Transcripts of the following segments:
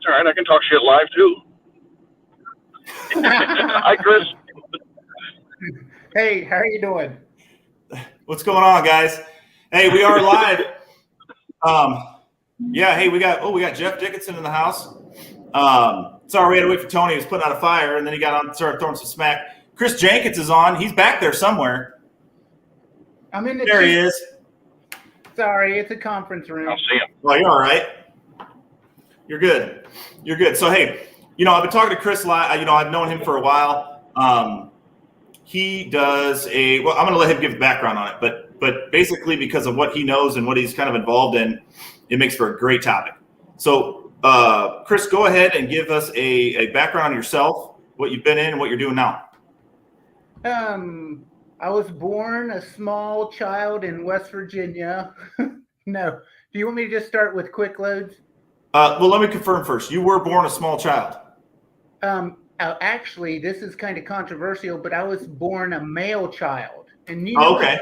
All right, I can talk shit live too. Hi, Chris. Hey, how are you doing? What's going on, guys? Hey, we are live. Yeah, hey, we got Jeff Dickinson in the house. Sorry, we had to wait for Tony. He was putting out a fire, and then he got on and started throwing some smack. Chris Jenkins is on. He's back there somewhere. I'm in the There he is. Sorry, it's a conference room. I'll see him. Well, you're all right. You're good. You're good. So, hey, I've been talking to Chris. I've known him for a while. He does I'm going to let him give the background on it, but basically because of what he knows and what he's kind of involved in, it makes for a great topic. So, Chris, go ahead and give us a background on yourself, what you've been in, and what you're doing now. I was born a small child in West Virginia. No. Do you want me to just start with quick loads? Well, let me confirm first. You were born a small child. Actually, this is kind of controversial, but I was born a male child. And okay.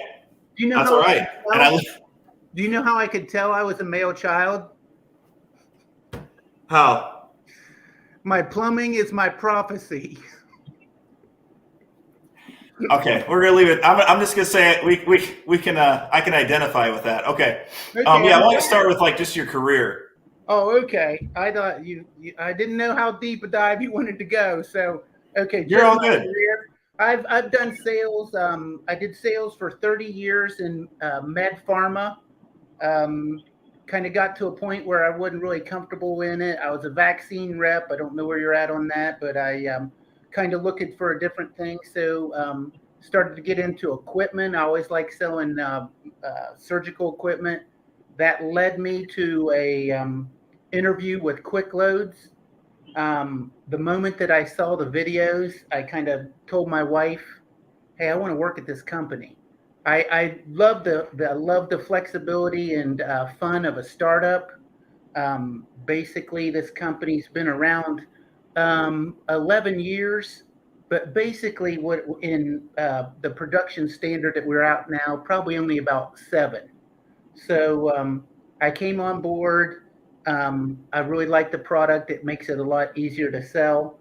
Do you know That's how all right. Do you know how I could tell I was a male child? How? My plumbing is my prophecy. Okay, we're gonna leave it. I'm just gonna say we can I can identify with that. Okay. Yeah, I want to start with just your career. Oh, okay. I thought I didn't know how deep a dive you wanted to go. So, okay. You're all good. Career, I've done sales. I did sales for 30 years in med pharma. Kind of got to a point where I wasn't really comfortable in it. I was a vaccine rep. I don't know where you're at on that, but I kind of looking for a different thing. So started to get into equipment. I always like selling surgical equipment. That led me to a interview with Quick Loads. The moment that I saw the videos, I kind of told my wife, "Hey, I want to work at this company." I love the flexibility and fun of a startup. Basically, this company's been around 11 years, but basically, what in the production standard that we're at now, probably only about 7. So I came on board. I really like the product. It makes it a lot easier to sell.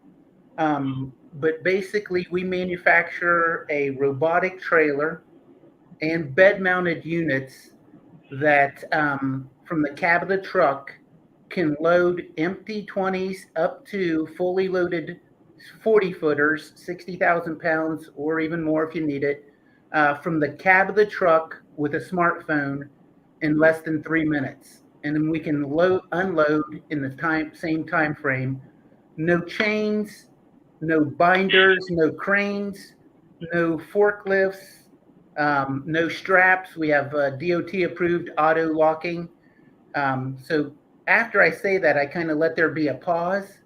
But basically, we manufacture a robotic trailer and bed-mounted units that from the cab of the truck can load empty 20s up to fully loaded 40-footers, 60,000 pounds or even more if you need it, from the cab of the truck with a smartphone in less than 3 minutes. And then we can unload in the same time frame. No chains, no binders, no cranes, no forklifts, no straps. We have DOT approved auto locking. So after I say that, I kind of let there be a pause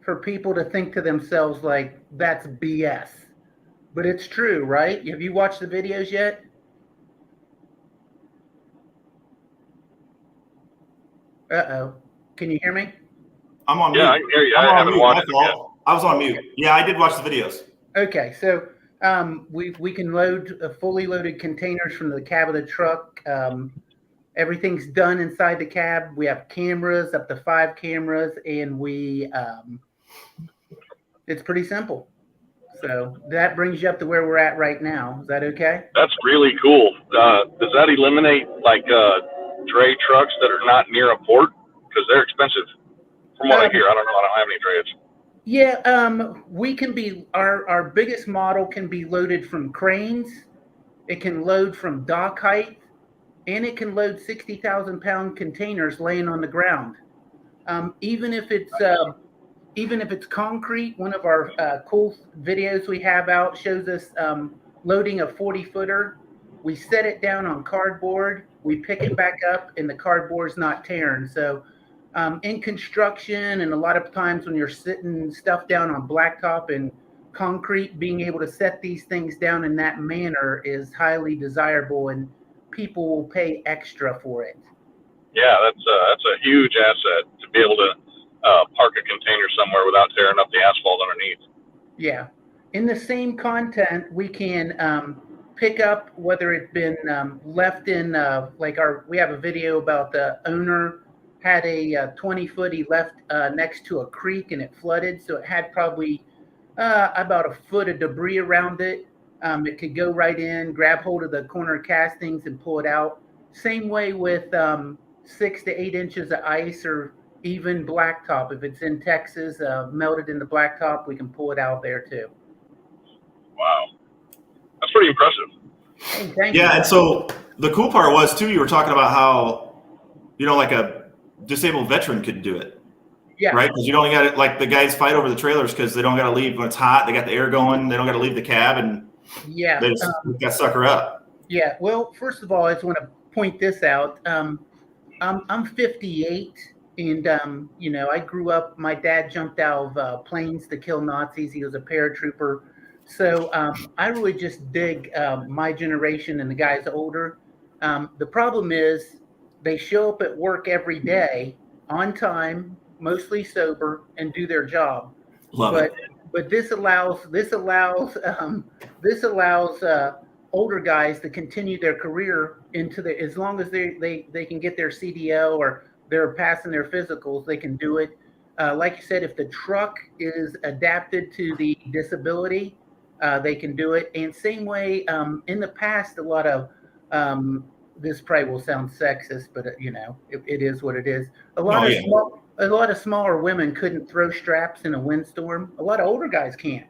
for people to think to themselves like, that's BS. But it's true, right? Have you watched the videos yet? Uh-oh. Can you hear me? I'm on mute. Yeah, I can hear you. I haven't watched it yet. I was on mute. Yeah, I did watch the videos. Okay, so we can load fully loaded containers from the cab of the truck. Everything's done inside the cab. We have cameras, up to 5 cameras, and it's pretty simple. So that brings you up to where we're at right now. Is that okay? That's really cool. Does that eliminate dray trucks that are not near a port? Because they're expensive. From what I hear, I don't know. I don't have any drays. Yeah, we can be our biggest model can be loaded from cranes. It can load from dock height, and it can load 60,000 pound containers laying on the ground. Even if it's concrete, one of our cool videos we have out shows us loading a 40-footer. We set it down on cardboard, we pick it back up, and the cardboard's not tearing. So in construction, and a lot of times when you're sitting stuff down on blacktop and concrete, being able to set these things down in that manner is highly desirable, and people will pay extra for it. Yeah, that's a huge asset to be able to park a container somewhere without tearing up the asphalt underneath. Yeah. In the same content, we can pickup, whether it's been left in we have a video about the owner had a 20-foot he left next to a creek and it flooded, so it had probably about a foot of debris around it. It could go right in, grab hold of the corner castings and pull it out. Same way with 6 to 8 inches of ice or even blacktop. If it's in Texas, melted in the blacktop, we can pull it out there too. Wow. That's pretty impressive. Hey, thank you. Yeah, and so the cool part was too, you were talking about how, like a disabled veteran could do it. Yeah. Right? Because you don't got it, like the guys fight over the trailers because they don't got to leave when it's hot. They got the air going. They don't got to leave the cab, and they just hook that sucker up. Yeah. Well, first of all, I just want to point this out. I'm 58, and I grew up. My dad jumped out of planes to kill Nazis. He was a paratrooper. So I really just dig my generation and the guys older. The problem is they show up at work every day on time, mostly sober, and do their job. Love it. But this allows older guys to continue their career as long as they can get their CDL or they're passing their physicals, they can do it. Like you said, if the truck is adapted to the disability, they can do it. And same way, in the past, a lot of this probably will sound sexist, but it is what it is. A lot of smaller women couldn't throw straps in a windstorm. A lot of older guys can't.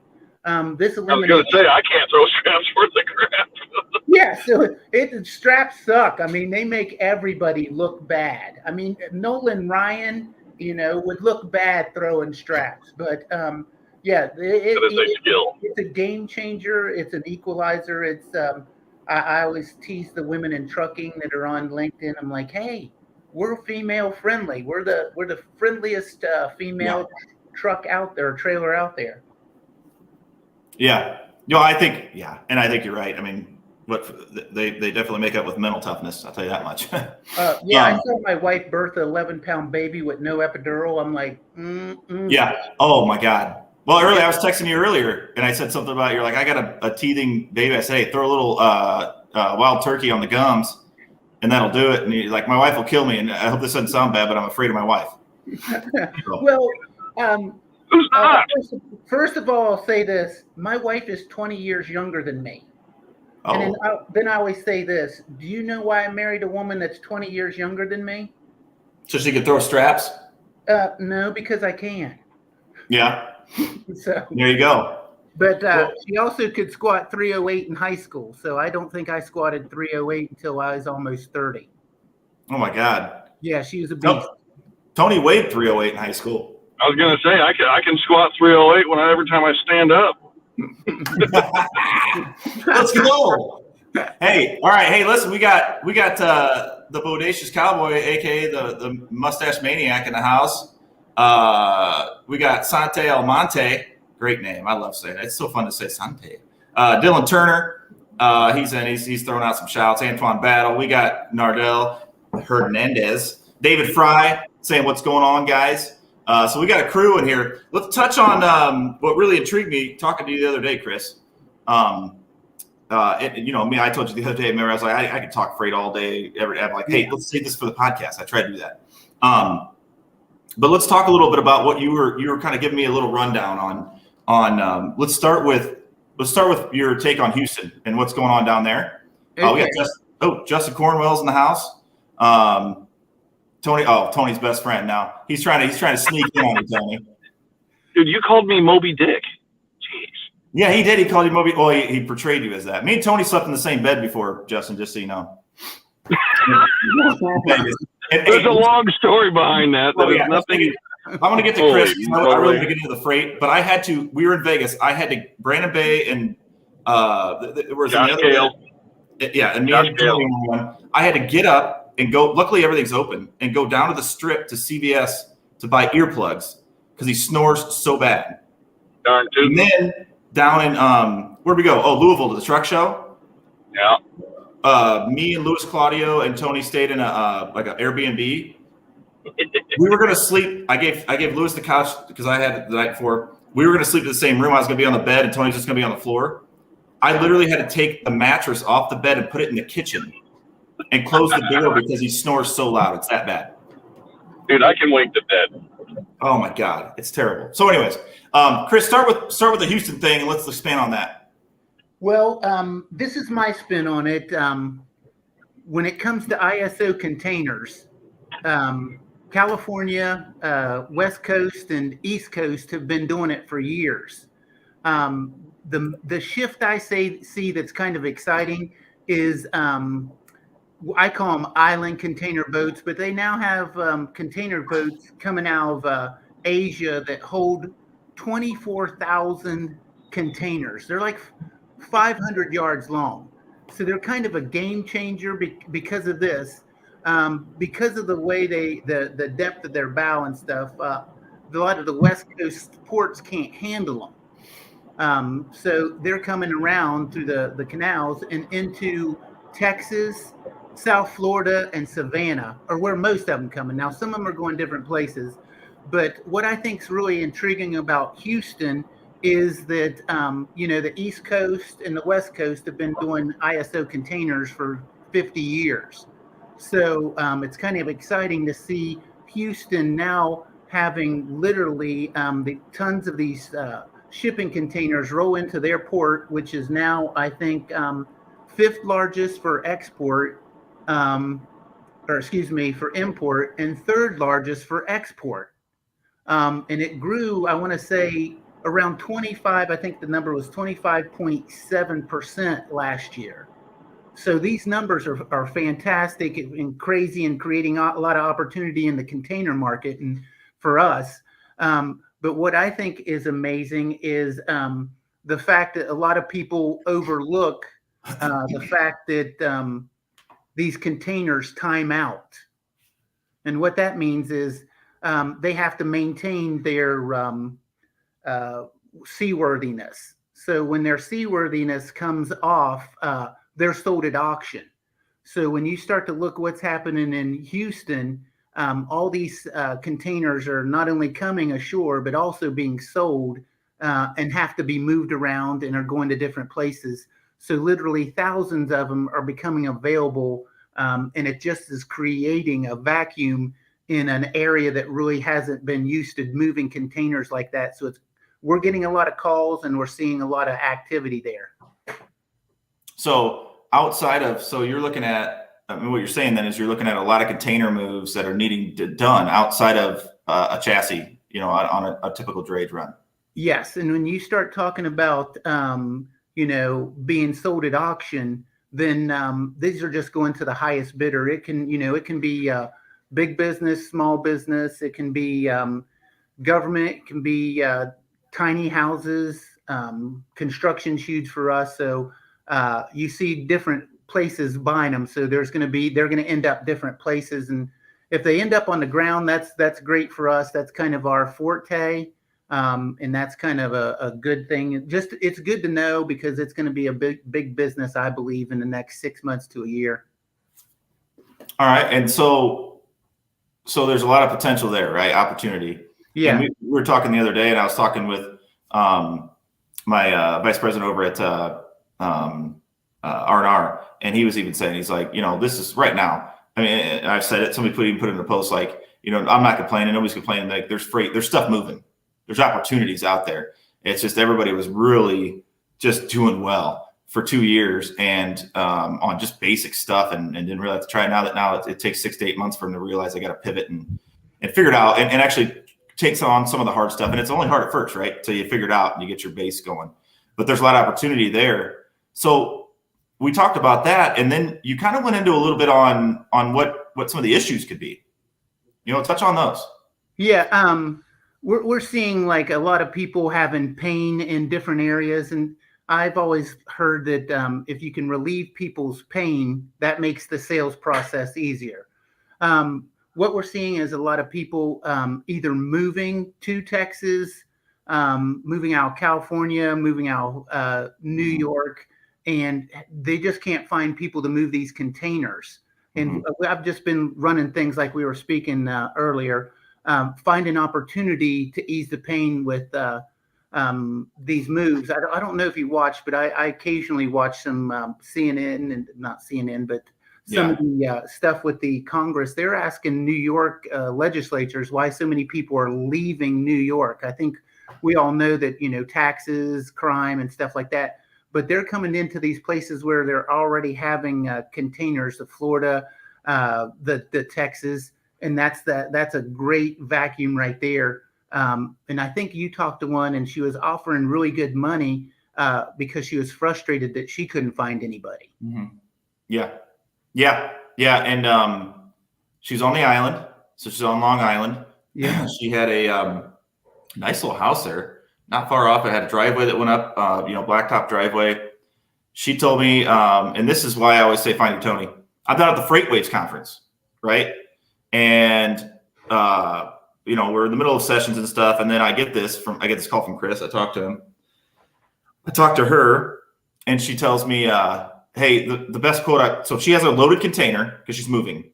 This eliminates. I was going to say I can't throw straps worth of crap. Yeah, so straps suck. I mean, they make everybody look bad. I mean, Nolan Ryan, would look bad throwing straps, but it's a game changer. It's an equalizer. It's I always tease the women in trucking that are on LinkedIn. I'm like, hey, we're female friendly. We're the friendliest female truck out there, trailer out there. Yeah. I think you're right. I mean, they definitely make up with mental toughness. I'll tell you that much. I saw my wife birth an 11-pound baby with no epidural. I'm like, Yeah. Oh my God. Well, I was texting you earlier, and I said something about you're like, I got a teething baby. I said, hey, throw a little wild turkey on the gums, and that'll do it. And you're like, my wife will kill me, and I hope this doesn't sound bad, but I'm afraid of my wife. Well, who's not? First of all, I'll say this: my wife is 20 years younger than me. Oh. And then I always say this: do you know why I married a woman that's 20 years younger than me? So she could throw straps? No, because I can. Yeah. So there you go. But she also could squat 308 in high school. So I don't think I squatted 308 until I was almost 30. Oh my God. Yeah, she was a beast. Tony weighed 308 in high school. I was going to say I can squat 308 every time I stand up. Let's go. Hey, all right. Hey, listen, we got the Bodacious Cowboy, aka the Mustache Maniac, in the house. We got Sante Almonte. Great name. I love saying it. It's so fun to say Sante. Dylan Turner. He's throwing out some shouts. Antoine Battle. We got Nardell Hernandez. David Fry saying what's going on, guys. So we got a crew in here. Let's touch on what really intrigued me talking to you the other day, Chris. I told you the other day, remember, I was like, I could talk freight all day. I'm like, hey, let's save this for the podcast. I tried to do that. But let's talk a little bit about what you were kind of giving me a little rundown on. Let's start with your take on Houston and what's going on down there. We got Justin Cornwell's in the house. Tony's best friend now. He's trying to sneak in on you, Tony. Dude, you called me Moby Dick. Jeez. Yeah, he did. He called you Moby. Well, he portrayed you as that. Me and Tony slept in the same bed before, Justin, just so you know. There's a long story behind that. Nothing. I'm going to get to Chris. I really want to get into the freight, but we were in Vegas. I had to, Brandon Bay and there was Josh another Gale. And me and Tony were one. I had to get up and go. Luckily, everything's open, and go down to the strip to CVS to buy earplugs because he snores so bad. Darn tootin'. And then down in where'd we go? Oh, Louisville to the truck show. Yeah. Me and Luis Claudio and Tony stayed in a Airbnb. We were gonna sleep. I gave Luis the couch because I had it the night before. We were gonna sleep in the same room. I was gonna be on the bed, and Tony's just gonna be on the floor. I literally had to take the mattress off the bed and put it in the kitchen and close the door because he snores so loud. It's that bad. Dude, I can wake the dead. Oh my God, it's terrible. So, anyways, Chris, start with the Houston thing and let's expand on that. Well, this is my spin on it. When it comes to ISO containers, California, West Coast, and East Coast have been doing it for years. The shift I see that's kind of exciting is I call them island container boats, but they now have container boats coming out of Asia that hold 24,000 containers. They're like 500 yards long. So they're kind of a game changer because of this. Because of the way the depth of their bow and stuff, a lot of the West Coast ports can't handle them. So they're coming around through the canals and into Texas, South Florida, and Savannah, are where most of them coming. Now, some of them are going different places, but what I think is really intriguing about Houston is that, the East Coast and the West Coast have been doing ISO containers for 50 years. So it's kind of exciting to see Houston now having literally the tons of these shipping containers roll into their port, which is now, I think, fifth largest for export, for import, and third largest for export. And it grew, I want to say, around 25, I think the number was 25.7% last year. So these numbers are fantastic and crazy and creating a lot of opportunity in the container market and for us. But what I think is amazing is the fact that a lot of people overlook the fact that these containers time out. And what that means is they have to maintain their seaworthiness. So when their seaworthiness comes off, they're sold at auction. So when you start to look what's happening in Houston, all these containers are not only coming ashore, but also being sold and have to be moved around and are going to different places. So literally thousands of them are becoming available, and it just is creating a vacuum in an area that really hasn't been used to moving containers like that. So we're getting a lot of calls and we're seeing a lot of activity there. So you're looking at, what you're saying then is you're looking at a lot of container moves that are needing done outside of a chassis, on a typical drayage run. Yes. And when you start talking about, being sold at auction, then these are just going to the highest bidder. It can be big business, small business. It can be government. It can be tiny houses. Construction's huge for us. So you see different places buying them. So they're going to end up different places. And if they end up on the ground, that's great for us. That's kind of our forte. And that's kind of a good thing. It's good to know because it's going to be a big business, I believe, in the next 6 months to a year. All right. And so there's a lot of potential there, right? Opportunity. Yeah. And we were talking the other day and I was talking with my vice president over at R&R, and he was even saying, he's like, this is right now. I mean, I've said it, somebody put it in a post, like, I'm not complaining. Nobody's complaining. Like there's freight, there's stuff moving. There's opportunities out there. It's just everybody was really just doing well for 2 years and on just basic stuff and didn't really have to try. Now it takes 6 to 8 months for them to realize they got to pivot and figure it out and actually takes on some of the hard stuff. And it's only hard at first, right? Until you figure it out and you get your base going. But there's a lot of opportunity there. So we talked about that. And then you kind of went into a little bit on what some of the issues could be. Touch on those. Yeah. We're seeing like a lot of people having pain in different areas. And I've always heard that if you can relieve people's pain, that makes the sales process easier. What we're seeing is a lot of people either moving to Texas, moving out of California, moving out New York, and they just can't find people to move these containers. And I've just been running things like we were speaking earlier. Find an opportunity to ease the pain with these moves. I don't know if you watch, but I occasionally watch some CNN, and not CNN, but some of the stuff with the Congress. They're asking New York legislatures why so many people are leaving New York. I think we all know that, taxes, crime, and stuff like that. But they're coming into these places where they're already having containers, the Florida, the Texas, and that's a great vacuum right there. And I think you talked to one, and she was offering really good money because she was frustrated that she couldn't find anybody. Mm-hmm. Yeah. And she's on the island, so she's on Long Island. Yeah, she had a nice little house there, not far off. It had a driveway that went up, blacktop driveway. She told me, and this is why I always say find your Tony. I'm down at the Freight Waves conference, right? And we're in the middle of sessions and stuff, and then I get this call from Chris. I talked to her, and she tells me, hey, the best quote. So she has a loaded container because she's moving,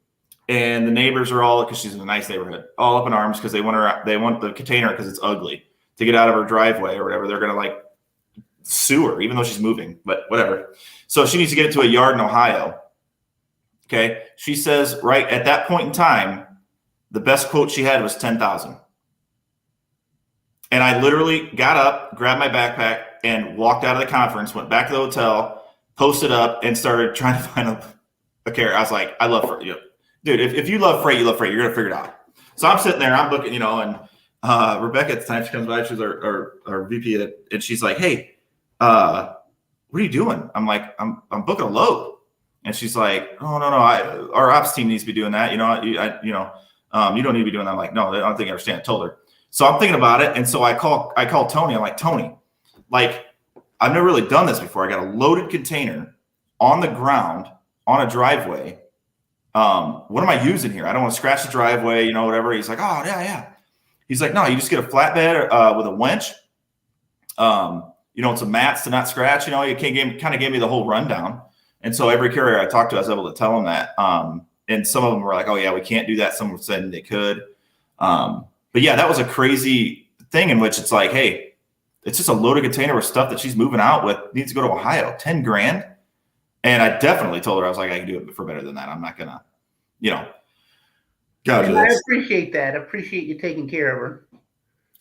and the neighbors are all, because she's in a nice neighborhood, all up in arms because they want the container because it's ugly to get out of her driveway or whatever. They're gonna sue her even though she's moving, but whatever. So she needs to get it to a yard in Ohio. Okay, she says right at that point in time, the best quote she had was $10,000. And I literally got up, grabbed my backpack, and walked out of the conference, went back to the hotel, posted up, and started trying to find a carrier. I was like, I love freight. Dude, if you love freight, you love freight. You're going to figure it out. So I'm sitting there, I'm looking, and Rebecca at the time, she comes by, she's our VP, and she's like, hey, what are you doing? I'm like, I'm booking a load. And she's like, oh, no, our ops team needs to be doing that. You don't need to be doing that. I'm like, no, I don't think I understand. I told her. So I'm thinking about it. And so I call Tony. I'm like, Tony, I've never really done this before. I got a loaded container on the ground on a driveway. What am I using here? I don't want to scratch the driveway, whatever. He's like, oh, yeah. He's like, no, you just get a flatbed with a winch. Some mats to not scratch. He kind of gave me the whole rundown. And so every carrier I talked to, I was able to tell them that. And some of them were like, oh, yeah, we can't do that. Some were saying they could. But yeah, that was a crazy thing in which it's like, hey, it's just a loaded container with stuff that she's moving out with, needs to go to Ohio, $10,000. And I definitely told her, I was like, I can do it for better than that. I'm not going to, I appreciate that. I appreciate you taking care of her.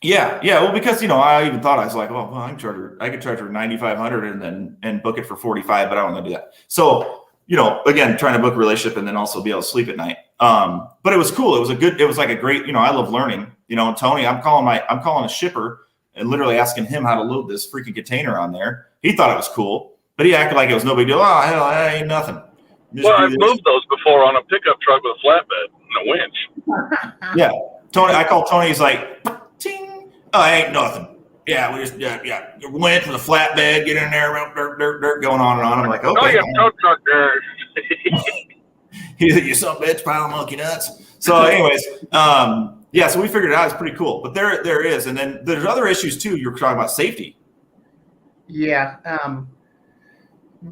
Yeah. Well, because, I even thought, I was like, well, I could charge her $9,500 and book it for $45, but I don't want to do that. So, again, trying to book a relationship and then also be able to sleep at night. But it was cool. It was like a great, I love learning, Tony, I'm calling a shipper and literally asking him how to load this freaking container on there. He thought it was cool, but he acted like it was no big deal. Oh, hell, that ain't nothing. Well, I've moved those before on a pickup truck with a flatbed and a winch. Yeah. Tony, I called Tony. He's like, ting. Oh, ain't nothing. Yeah, we just went with a flatbed, get in there, dirt, going on and on. I'm like, okay. Oh, you have tow truck there. You some bitch, pile of monkey nuts. So, anyways, so we figured it out. It's pretty cool. But there is, and then there's other issues too. You're talking about safety. Yeah.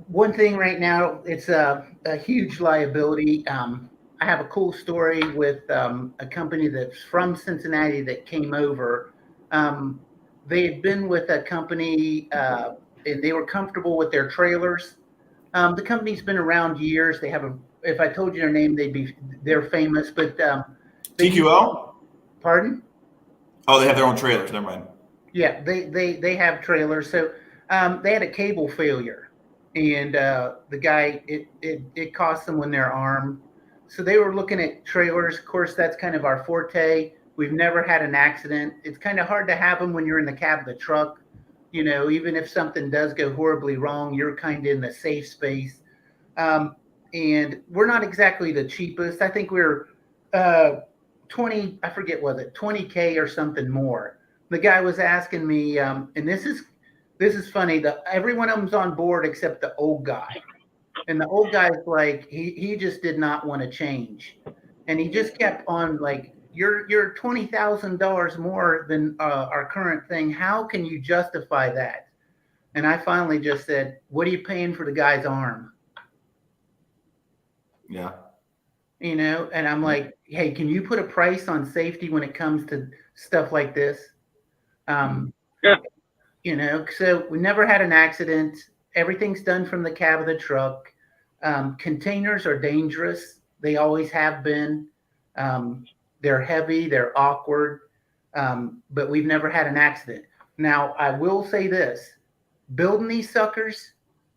One thing right now, it's a huge liability. I have a cool story with a company that's from Cincinnati that came over. They had been with a company and they were comfortable with their trailers. The company's been around years. They have if I told you their name, they're famous, but TQL? Pardon? Oh, they have their own trailers. Never mind. Yeah, they have trailers. So they had a cable failure, and the guy it cost someone their arm. So they were looking at trailers. Of course, that's kind of our forte. We've never had an accident. It's kind of hard to have them when you're in the cab of the truck. Even if something does go horribly wrong, you're kind of in the safe space. And we're not exactly the cheapest. I think we're 20, I forget, was it 20K or something more. The guy was asking me, and this is funny, every one of them's on board except the old guy. And the old guy's like, he just did not want to change. And he just kept on like, you're $20,000 more than our current thing. How can you justify that? And I finally just said, what are you paying for the guy's arm? Yeah. And I'm like, hey, can you put a price on safety when it comes to stuff like this? Yeah. So we never had an accident. Everything's done from the cab of the truck. Containers are dangerous. They always have been. They're heavy, they're awkward, but we've never had an accident. Now, I will say this: building these suckers,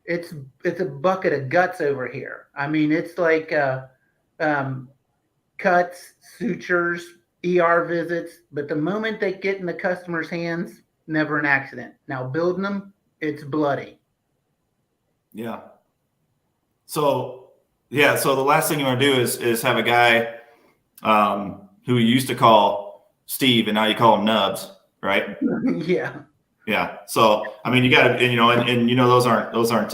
it's a bucket of guts over here. I mean, it's like cuts, sutures, ER visits, but the moment they get in the customer's hands, never an accident. Now, building them, it's bloody. Yeah. So the last thing you want to do is have a guy who you used to call Steve and now you call him Nubs, right? Yeah. Yeah. So I mean, you got to, and those aren't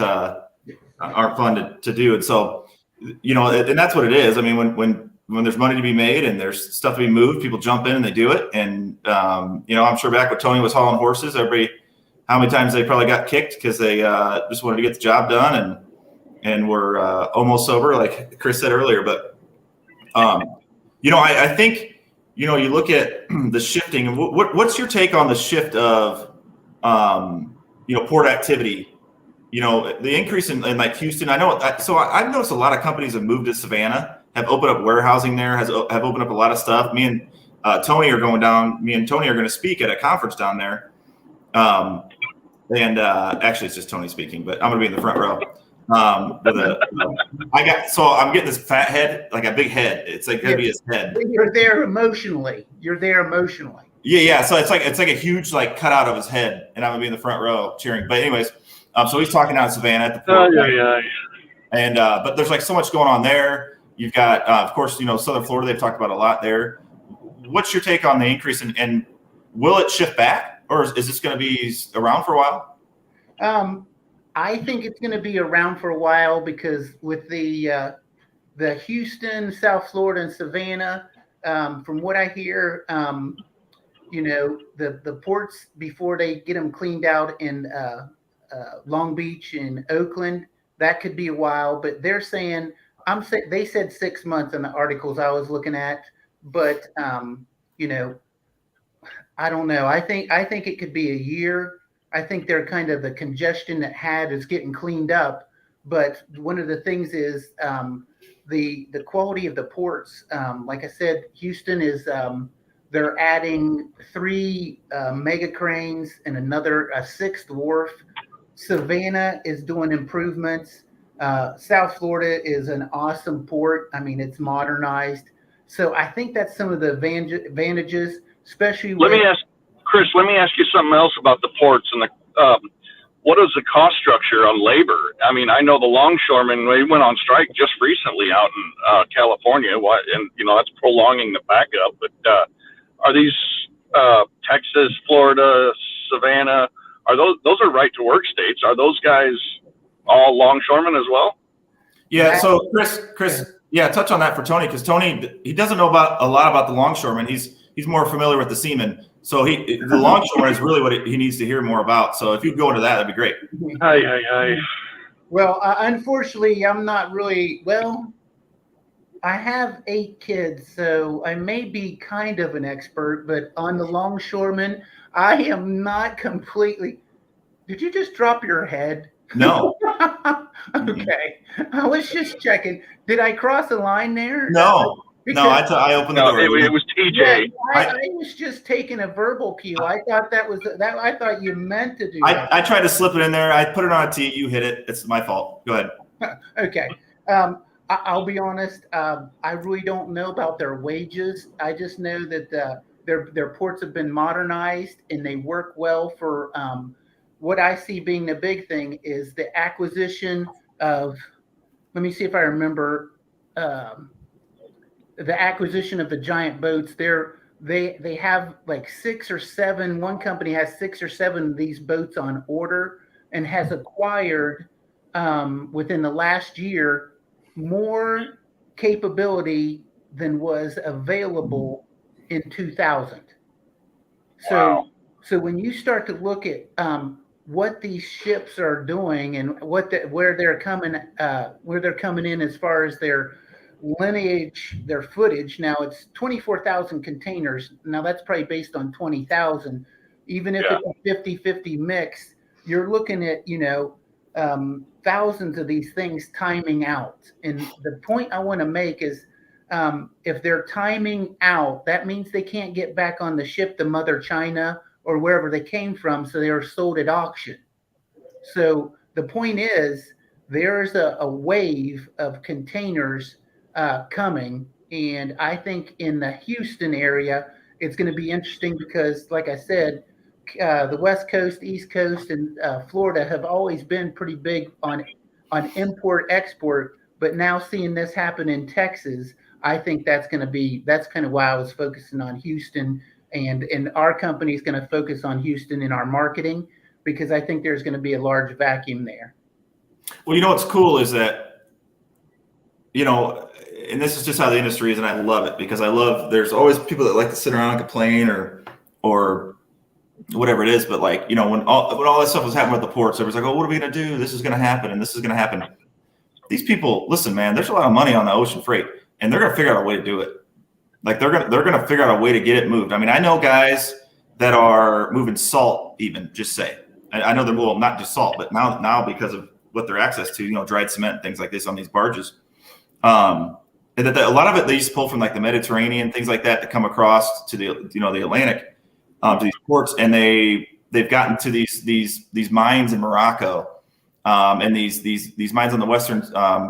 fun to do, and so and that's what it is. I mean, when there's money to be made and there's stuff to be moved, people jump in and they do it. And I'm sure back when Tony was hauling horses, how many times they probably got kicked because they just wanted to get the job done and were almost sober, like Chris said earlier. But I think you look at the shifting. And what's your take on the shift of port activity? The increase in like Houston. I know. I've noticed a lot of companies have moved to Savannah, have opened up warehousing there, have opened up a lot of stuff. Me and Tony are going to speak at a conference down there. Actually, it's just Tony speaking, but I'm going to be in the front row. I'm getting this fat head, like a big head. It's like going to be his head. You're there emotionally. Yeah. So it's like a huge like cutout of his head, and I'm going to be in the front row cheering. But anyways, so he's talking out in Savannah at the port. And but there's like so much going on there. You've got, of course, Southern Florida. They've talked about a lot there. What's your take on the increase, and will it shift back, or is this going to be around for a while? I think it's going to be around for a while because with the Houston, South Florida, and Savannah, from what I hear, the ports before they get them cleaned out in Long Beach and Oakland, that could be a while. But they're saying they said 6 months in the articles I was looking at, but I don't know. I think it could be a year. I think they're kind of the congestion that is getting cleaned up. But one of the things is the quality of the ports. Like I said, Houston is they're adding 3 mega cranes and a 6th wharf. Savannah is doing improvements. South Florida is an awesome port. I mean, it's modernized. So I think that's some of the advantages, especially. Let me ask you something else about the ports and what is the cost structure on labor? I mean, I know the longshoremen, they went on strike just recently out in California, and that's prolonging the backup. But are these Texas, Florida, Savannah? Are those are right to work states? Are those guys all longshoremen as well? Yeah. So Chris, touch on that for Tony, because Tony, he doesn't know a lot about the longshoremen. He's more familiar with the seamen. So the longshoreman is really what he needs to hear more about. So if you go into that, that'd be great. Well, unfortunately, I'm not really. Well, I have 8 kids, so I may be kind of an expert, but on the longshoremen, I am not completely. Did you just drop your head? No. Okay. I was just checking. Did I cross a line there? No. I opened the door. It was TJ. I was just taking a verbal cue. I thought I thought you meant to do that. I tried to slip it in there. I put it on a tee. You hit it. It's my fault. Go ahead. Okay. I'll be honest. I really don't know about their wages. I just know that their ports have been modernized and they work well for what I see being the big thing is the acquisition of. Let me see if I remember. The acquisition of the giant boats. They have like 6 or 7. One company has 6 or 7 of these boats on order and has acquired within the last year more capability than was available in 2000. Wow. So when you start to look at what these ships are doing and where they're coming in as far as their lineage, their footage. Now it's 24,000 containers. Now that's probably based on 20,000, even if it's a 50-50 mix, you're looking at, thousands of these things timing out. And the point I want to make is if they're timing out, that means they can't get back on the ship to Mother China or wherever they came from. So they are sold at auction. So the point is, there's a wave of containers coming. And I think in the Houston area, it's going to be interesting because, like I said, the West Coast, East Coast, and Florida have always been pretty big on import export. But now seeing this happen in Texas, I think that's kind of why I was focusing on Houston, and our company is going to focus on Houston in our marketing because I think there's going to be a large vacuum there. Well, what's cool is that, and this is just how the industry is, and I love it because there's always people that like to sit around and complain or whatever it is. But like, when all that stuff was happening with the ports, everyone's like, oh, what are we going to do? This is going to happen. And this is going to happen. These people, listen, man, there's a lot of money on the ocean freight and they're going to figure out a way to do it. Like they're going to figure out a way to get it moved. I mean, I know guys that are moving salt, even just say, I know they're, well, not just salt, but now because of what they're access to, dried cement, things like this on these barges. And that a lot of it they used to pull from like the Mediterranean, things like that, to come across to the Atlantic, to these ports, and they've gotten to these mines in Morocco, and these mines on the western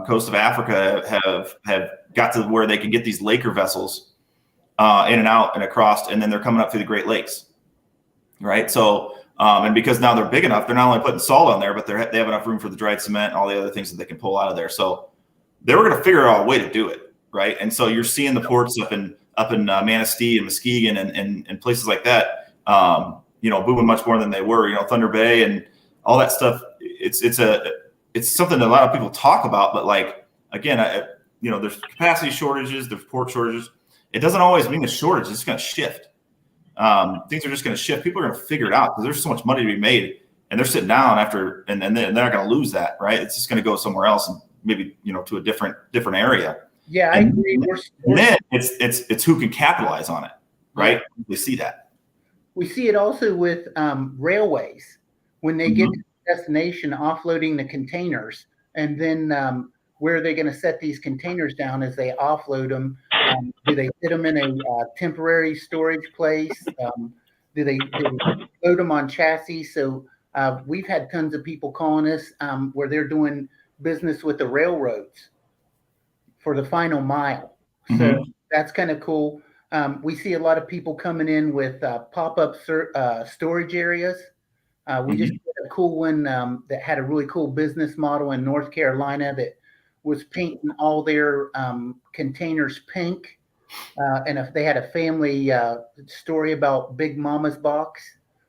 coast of Africa have got to where they can get these Laker vessels in and out and across, and then they're coming up through the Great Lakes, right? So. And because now they're big enough, they're not only putting salt on there, but they have enough room for the dried cement and all the other things that they can pull out of there. So they were going to figure out a way to do it, right? And so you're seeing the ports up in Manistee and Muskegon and places like that, booming much more than they were. Thunder Bay and all that stuff. It's something that a lot of people talk about, but like again, there's capacity shortages, there's port shortages. It doesn't always mean a shortage. It's going to shift. Things are just going to shift. People are going to figure it out because there's so much money to be made, and they're sitting down after, and they're not going to lose that, right? It's just going to go somewhere else, and maybe to a different area. Yeah, I agree. And then it's who can capitalize on it, right? Yeah. We see that. We see it also with railways when they get to the destination, offloading the containers, and then where are they going to set these containers down as they offload them? Do they put them in a temporary storage place? Do they load them on chassis? So we've had tons of people calling us where they're doing business with the railroads for the final mile. So that's kind of cool. We see a lot of people coming in with pop-up storage areas. We just did a cool one that had a really cool business model in North Carolina that was painting all their containers pink. And if they had a family story about Big Mama's Box.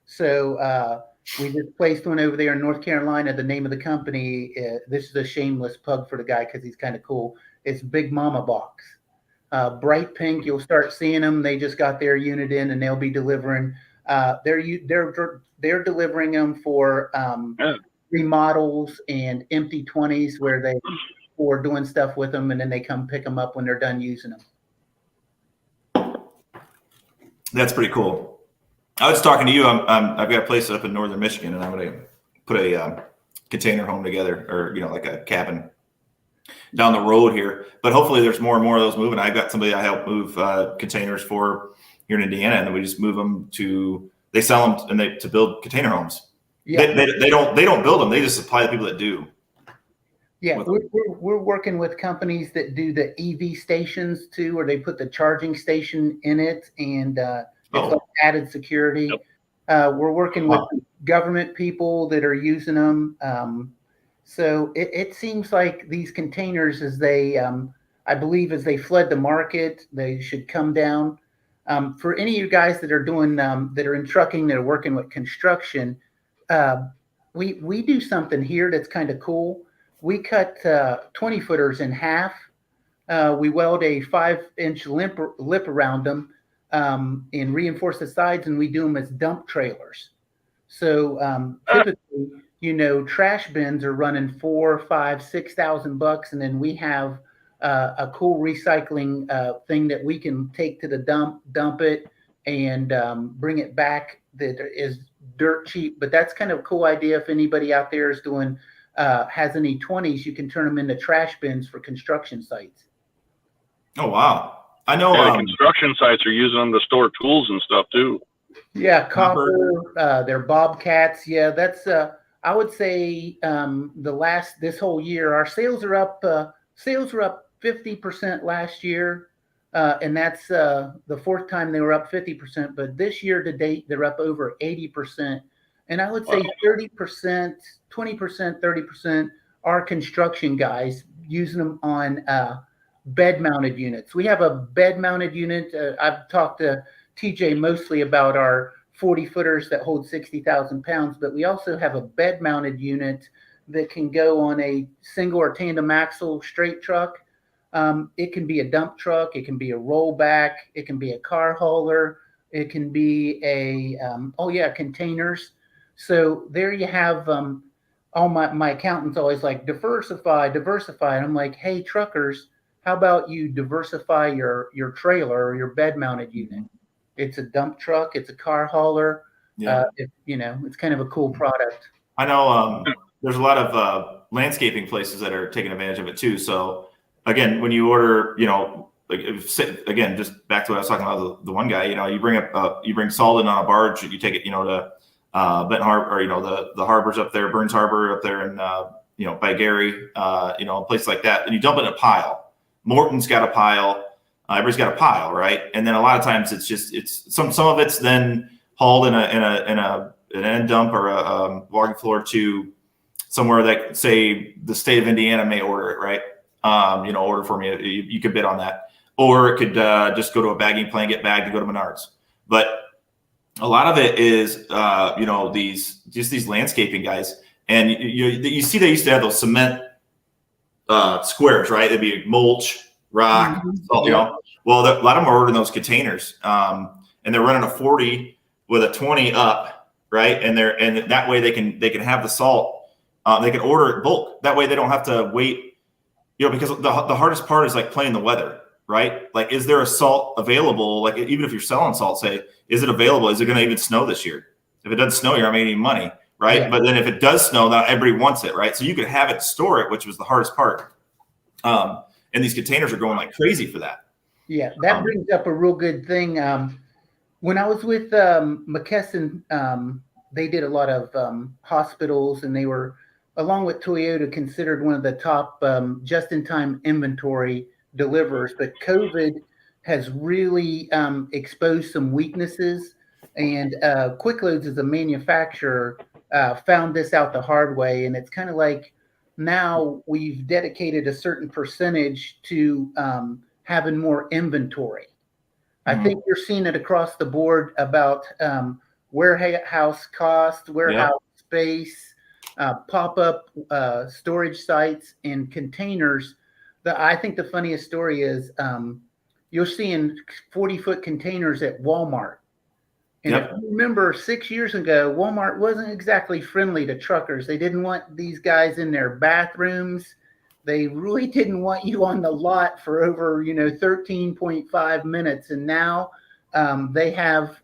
So we just placed one over there in North Carolina. The name of the company, this is a shameless plug for the guy because he's kind of cool. It's Big Mama Box. Bright pink, you'll start seeing them. They just got their unit in and they'll be delivering. They're delivering them for remodels and empty 20s where they are doing stuff with them, and then they come pick them up when they're done using them. That's pretty cool. I was talking to you. I've got a place up in northern Michigan, and I'm going to put a container home together, or like a cabin down the road here. But hopefully, there's more and more of those moving. I got somebody I help move containers for here in Indiana, and then we just move them to. They sell them to build container homes. Yeah. They don't build them. They just supply the people that do. Yeah, we're working with companies that do the EV stations too, where they put the charging station in it, and it's like added security. Yep. We're working with government people that are using them. So it seems like these containers, as they, I believe, as they flood the market, they should come down. For any of you guys that are doing, that are in trucking, that are working with construction, we do something here that's kind of cool. We cut 20 footers in half. We weld a 5-inch lip around them and reinforce the sides, and we do them as dump trailers. So typically, trash bins are running $4,000, $5,000, $6,000, and then we have a cool recycling thing that we can take to the dump it, and bring it back that is dirt cheap. But that's kind of a cool idea. If anybody out there is doing has any 20s, you can turn them into trash bins for construction sites. Oh, wow. I know. Yeah, construction sites are using them to store tools and stuff too. Yeah, copper, they're bobcats. Yeah, that's I would say this whole year our sales are up 50% last year. And that's the fourth time they were up 50%, but this year to date they're up over 80%. And I would say 30%, 20%, 30% are construction guys using them on bed mounted units. We have a bed mounted unit. I've talked to TJ mostly about our 40 footers that hold 60,000 pounds, but we also have a bed mounted unit that can go on a single or tandem axle straight truck. It can be a dump truck. It can be a rollback. It can be a car hauler. It can be containers. So there you have all my accountants always like diversify. And I'm like, hey, truckers, how about you diversify your trailer or your bed mounted unit? It's a dump truck. It's a car hauler. Yeah. It's kind of a cool product. I know there's a lot of landscaping places that are taking advantage of it too. So again, when you order, again, just back to what I was talking about, the one guy, you bring salt in on a barge, you take it, to Benton Harbor, or, the harbors up there, Burns Harbor up there in, by Gary, a place like that, and you dump it in a pile. Morton's got a pile. Everybody's got a pile, right? And then a lot of times it's some of it's then hauled in an end dump or a logging floor to somewhere that, say, the state of Indiana may order it, right? Order for me. You could bid on that, or it could just go to a bagging plant, get bagged, and go to Menards. But a lot of it is, these landscaping guys, and you see they used to have those cement squares, right? It'd be mulch, rock, salt, Well, a lot of them are ordering those containers, and they're running a 40 with a 20 up, right? And that way they can have the salt. They can order it bulk. That way they don't have to wait. Because the hardest part is like playing the weather, right? Like, is there a salt available? Like, even if you're selling salt, say, is it available? Is it going to even snow this year? If it doesn't snow, you're not making any money, right? Yeah. But then if it does snow, not everybody wants it, right? So you could have it, store it, which was the hardest part. And these containers are going like crazy for that. Yeah, that brings up a real good thing. When I was with McKesson, they did a lot of hospitals, and they were, along with Toyota, considered one of the top just-in-time inventory deliverers. But COVID has really exposed some weaknesses, and Quick Loads as a manufacturer found this out the hard way. And it's kind of like now we've dedicated a certain percentage to having more inventory. I think you're seeing it across the board about warehouse cost, warehouse space, pop-up storage sites, and containers. I think the funniest story is you're seeing 40-foot containers at Walmart. And if you remember 6 years ago, Walmart wasn't exactly friendly to truckers. They didn't want these guys in their bathrooms. They really didn't want you on the lot for over, 13.5 minutes. And now they have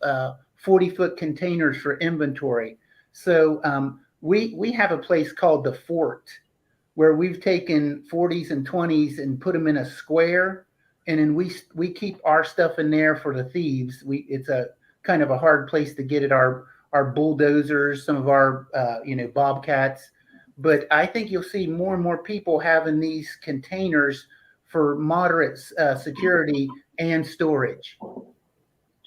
40-foot containers for inventory. So we have a place called the Fort, where we've taken 40s and 20s and put them in a square, and then we keep our stuff in there for the thieves. It's a kind of a hard place to get at our bulldozers, some of our bobcats. But I think you'll see more and more people having these containers for moderate security and storage.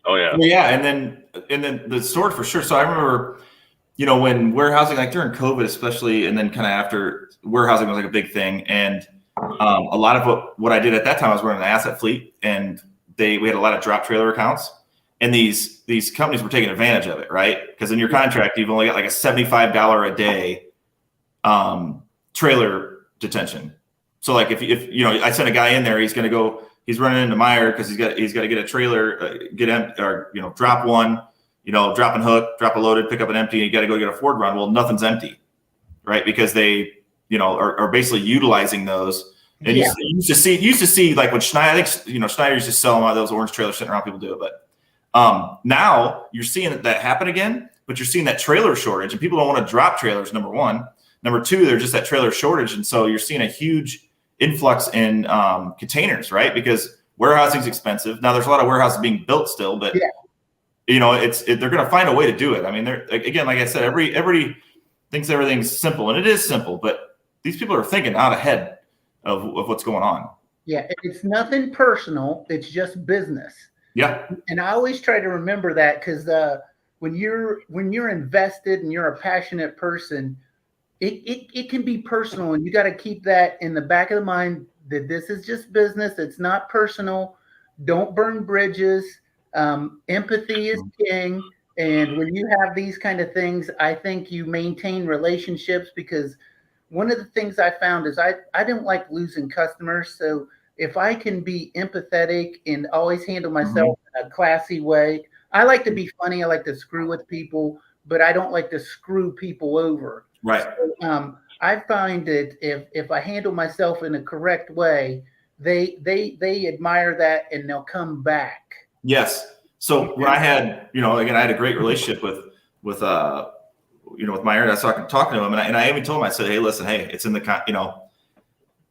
Oh yeah. Well, yeah, and then the storage for sure. So I remember, when warehousing, like during COVID especially, and then kind of after, warehousing was like a big thing. And a lot of what I did at that time, I was running an asset fleet, and we had a lot of drop trailer accounts, and these companies were taking advantage of it, right? Because in your contract, you've only got like a $75 a day trailer detention. So like if I sent a guy in there, he's running into Meyer because he's got to get a trailer, drop one, drop and hook, drop a loaded, pick up an empty, and you got to go get a Ford run. Well, nothing's empty, right? Because they, are basically utilizing those. And you used to see like when Schneider, I think, Schneider used to sell them out of those orange trailers sitting around, people do it. But Now you're seeing that happen again, but you're seeing that trailer shortage, and people don't want to drop trailers. Number one. Number two, there's just that trailer shortage, and so you're seeing a huge influx in containers, right? Because warehousing is expensive. Now there's a lot of warehouses being built still, but they're going to find a way to do it. I mean, they're again, like I said, everybody thinks everything's simple, and it is simple, but these people are thinking out ahead of what's going on. Yeah, it's nothing personal. It's just business. Yeah, and I always try to remember that, because when you're invested and you're a passionate person, it can be personal, and you got to keep that in the back of the mind that this is just business. It's not personal. Don't burn bridges. Empathy is king. And when you have these kind of things, I think you maintain relationships, because one of the things I found is I don't like losing customers. So if I can be empathetic and always handle myself in a classy way, I like to be funny. I like to screw with people, but I don't like to screw people over. Right. So, I find that if I handle myself in a correct way, they admire that and they'll come back. Yes. So when I had, again, I had a great relationship with Meyer. That's talking to him, and I even told him, I said, hey, listen, it's in the,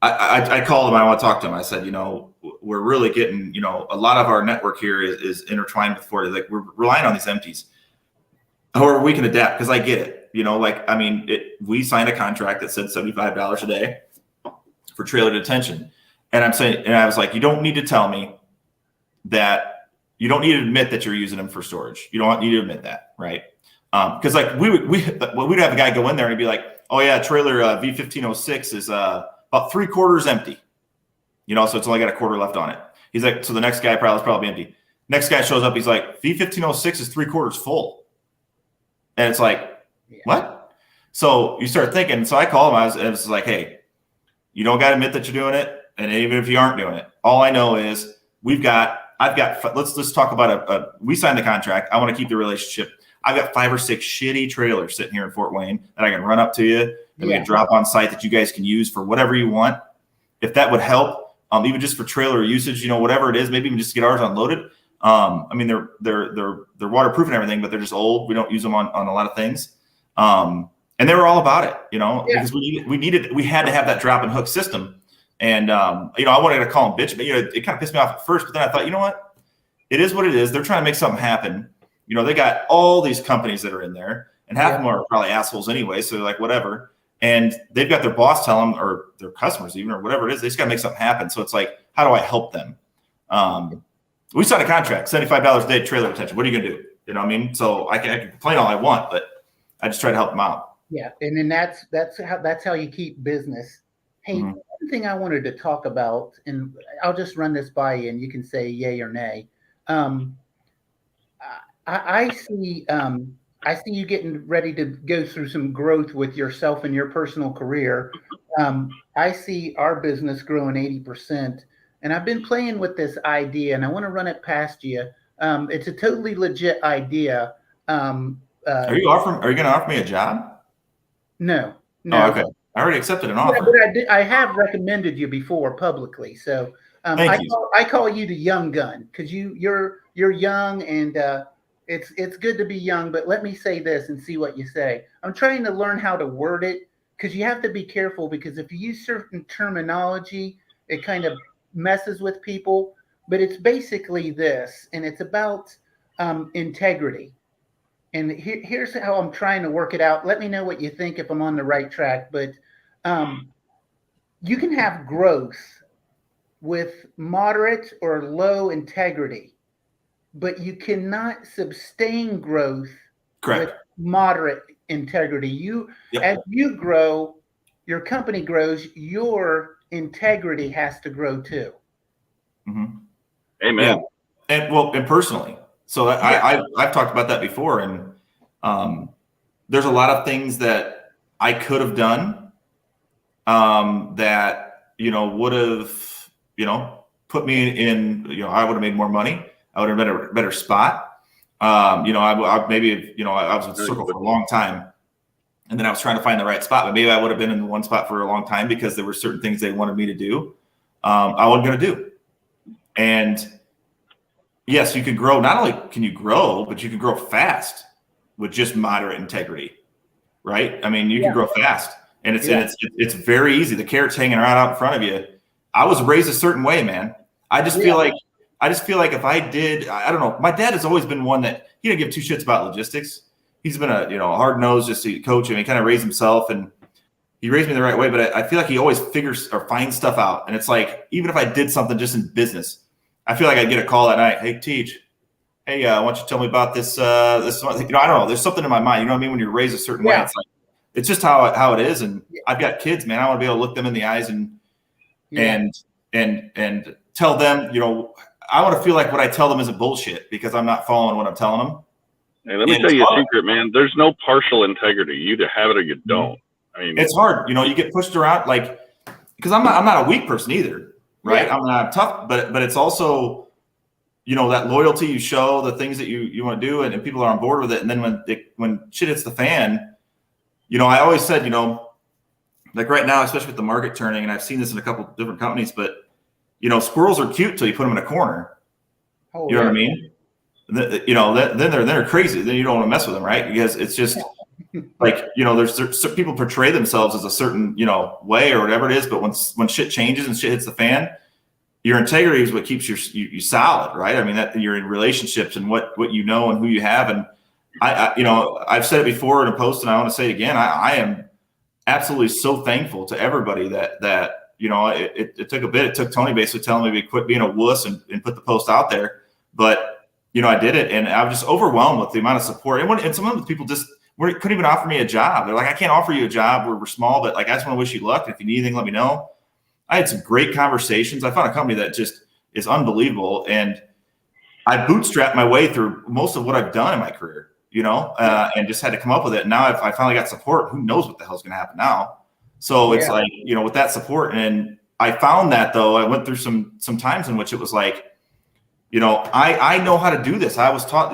I called him. I want to talk to him. I said, we're really getting, a lot of our network here is intertwined with Florida. Like, we're relying on these empties. However, we can adapt, because I get it. We signed a contract that said $75 a day for trailer detention. And I was like, you don't need to tell me that, you don't need to admit that you're using them for storage. You don't need to admit that, right? Because we'd have a guy go in there and he'd be like, oh yeah, trailer V1506 is about 3/4 empty. So it's only got a quarter left on it. He's like, so the next guy probably empty. Next guy shows up, he's like, V1506 is 3/4 full. And it's like, what? So you start thinking. So I call him. I was like, hey, you don't got to admit that you're doing it. And even if you aren't doing it, all I know is let's talk about we signed the contract. I want to keep the relationship. I've got 5 or 6 shitty trailers sitting here in Fort Wayne that I can run up to you, that we can drop on site, that you guys can use for whatever you want. If that would help, even just for trailer usage, whatever it is, maybe even just get ours unloaded. They're waterproof and everything, but they're just old. We don't use them on a lot of things. And they were all about it, because we had to have that drop and hook system. And, I wanted to call them bitch, but, it kind of pissed me off at first, but then I thought, you know what? It is what it is. They're trying to make something happen. They got all these companies that are in there, and half of them are probably assholes anyway. So they're like, whatever. And they've got their boss tell them, or their customers even, or whatever it is, they just got to make something happen. So it's like, how do I help them? We signed a contract, $75 a day trailer detention. What are you going to do? You know what I mean? So I can complain all I want, but I just try to help them out. Yeah. And then that's how you keep business. Hey, one thing I wanted to talk about, and I'll just run this by you and you can say yay or nay. I see you getting ready to go through some growth with yourself and your personal career. I see our business growing 80%, and I've been playing with this idea, and I want to run it past you. It's a totally legit idea. Are you going to offer me a job? No. Oh, okay. I already accepted an offer. Yeah, but I have recommended you before publicly. So I call you the young gun, because you're young, and it's good to be young. But let me say this and see what you say. I'm trying to learn how to word it, because you have to be careful, because if you use certain terminology, it kind of messes with people. But it's basically this, and it's about integrity. And here's how I'm trying to work it out. Let me know what you think, if I'm on the right track. But you can have growth with moderate or low integrity, but you cannot sustain growth with moderate integrity. As you grow, your company grows, your integrity has to grow too. Mm-hmm. Amen. Yeah. And personally. So I've talked about that before, and there's a lot of things that I could have done that would have put me in, I would have made more money. I would have been a better spot. I was in circle for a long time, and then I was trying to find the right spot. But maybe I would have been in one spot for a long time because there were certain things they wanted me to do I wasn't going to do, and yes, you can grow. Not only can you grow, but you can grow fast with just moderate integrity, right? I mean, you can grow fast, and it's very easy. The carrot's hanging right out in front of you. I was raised a certain way, man. I just feel like if I did, I don't know. My dad has always been one that he didn't give two shits about logistics. He's been a hard nosed just to coach him. He kind of raised himself, and he raised me the right way. But I feel like he always figures or finds stuff out. And it's like, even if I did something just in business, I feel like I'd get a call that night. Hey, Teach. Hey, why don't you tell me about this? This one? I don't know. There's something in my mind. You know what I mean? When you're raised a certain way, it's like it's just how it is. And I've got kids, man. I want to be able to look them in the eyes and tell them, I want to feel like what I tell them isn't bullshit because I'm not following what I'm telling them. Hey, let me tell you a secret, man. There's no partial integrity. You either have it or you don't. I mean, it's hard. You get pushed around, like, because I'm not a weak person either, right? I'm not tough, but it's also, that loyalty you show, the things that you want to do, and people are on board with it. And then when shit hits the fan, I always said, like right now, especially with the market turning, and I've seen this in a couple different companies, but squirrels are cute till you put them in a corner. You know what I mean? Then they're crazy. Then you don't want to mess with them, right? Because it's just like, there's people portray themselves as a certain, way or whatever it is. But when shit changes and shit hits the fan, your integrity is what keeps you solid, right? I mean, that you're in relationships and what and who you have. And I've said it before in a post, and I want to say it again. I am absolutely so thankful to everybody that it took a bit. It took Tony basically telling me to quit being a wuss and put the post out there. But, I did it, and I was just overwhelmed with the amount of support. And some of the people just couldn't even offer me a job. They're like, I can't offer you a job. We're small, but like, I just want to wish you luck. If you need anything, let me know. I had some great conversations. I found a company that just is unbelievable. And I bootstrapped my way through most of what I've done in my career, and just had to come up with it. And now I finally got support. Who knows what the hell's going to happen now? So it's like, with that support. And I found that, though, I went through some times in which it was like, I know how to do this. I was taught,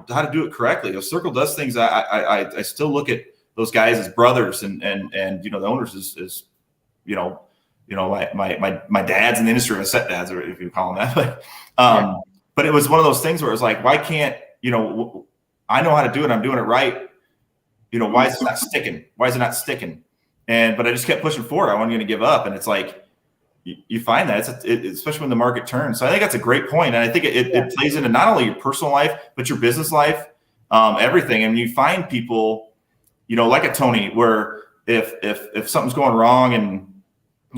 how to do it correctly. If Circle does things, I still look at those guys as brothers and the owners as my dad's in the industry, my stepdads, or if you call them that. But it was one of those things where it was like, why can't, I know how to do it. I'm doing it right. Why is it not sticking? Why is it not sticking? But I just kept pushing forward. I wasn't going to give up. And it's like, you find that especially when the market turns. So I think that's a great point. And I think it plays into not only your personal life, but your business life, everything. And you find people, like a Tony, where if something's going wrong and,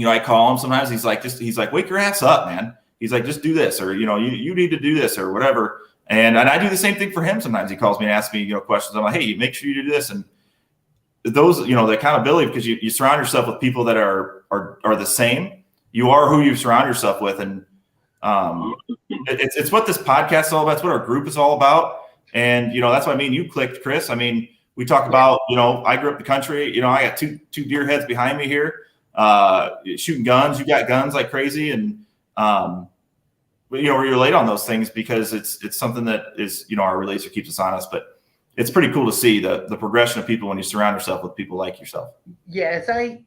I call him sometimes, he's like, wake your ass up, man. He's like, just do this, or, you need to do this or whatever. And I do the same thing for him. Sometimes he calls me and asks me, questions. I'm like, hey, make sure you do this. And those, the accountability, because you surround yourself with people that are the same. You are who you surround yourself with. And it's what this podcast is all about. It's what our group is all about. And, that's why me and you clicked, Chris. I mean, we talk about, I grew up the country, I got two deer heads behind me here, shooting guns. You got guns like crazy. And, we relate on those things because it's something that is, our relationship keeps us honest, but it's pretty cool to see the progression of people when you surround yourself with people like yourself. Yeah.